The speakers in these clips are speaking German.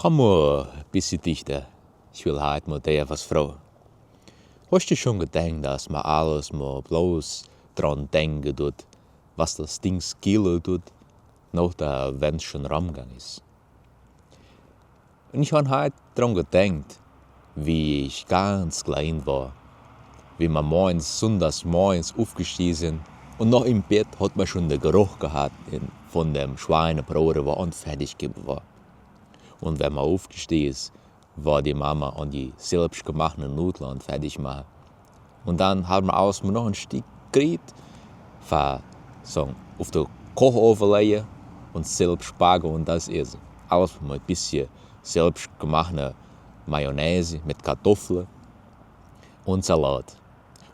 Komm mal ein bisschen dichter. Ich will heute mit dir was fragen. Hast du schon gedacht, dass man alles mal bloß dran denken tut, was das Ding skillen tut, nach der Wend schon rumgegangen ist? Und ich habe heute dran gedacht, wie ich ganz klein war, wie man sonntags morgens aufgestiegen sind und noch im Bett hat man schon den Geruch gehabt von dem Schweinebrot, das unfertig gegeben war. Und wenn man aufgestiegen ist, war die Mama an die selbstgemachten Nudeln fertig machen. Und dann haben wir alles noch ein Stück gekriegt, so auf den Kochofen legen und selbst backen und das essen. Alles mit ein bisschen selbstgemachte Mayonnaise mit Kartoffeln und Salat.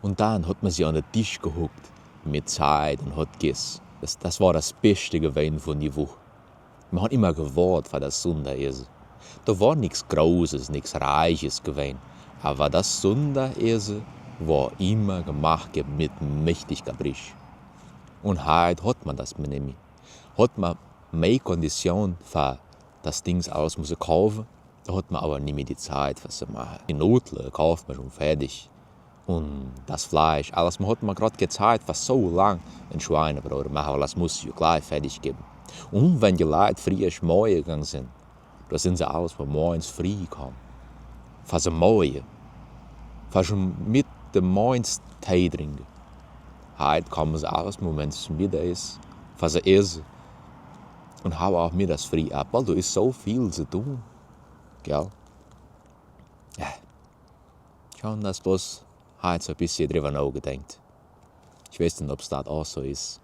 Und dann hat man sich an den Tisch gehuckt mit Zeit und hat gegessen. Das war das Beste gewesen von der Woche. Man hat immer gewartet für das Sonntagsessen. Da war nichts Großes, nichts Reiches gewesen. Aber das Sonntagsessen war immer gemacht mit mächtig Caprice. Und heute hat man das nicht mehr. Hat man mehr Kondition für das Ding alles müssen kaufen, da hat man aber nicht mehr die Zeit, was zu machen. Die Nudeln kauft man schon fertig. Und das Fleisch, alles, man hat man gerade gezeigt, was so lang ein Schweinebrot machen, aber das muss ja gleich fertig geben. Und wenn die Leute früher schmauern gegangen sind, da sind sie alles von morgens früh gekommen. Für sie morgen, für schon mit dem morgens Tee trinken. Heute kommen sie alles, wenn es Mittag ist, für sie essen. Und haben auch mir das früh ab, weil da ist so viel zu tun. Gell? Ja. Schon das bloß heute so ein bisschen drüber nachgedacht. Ich weiß nicht, ob es das auch so ist.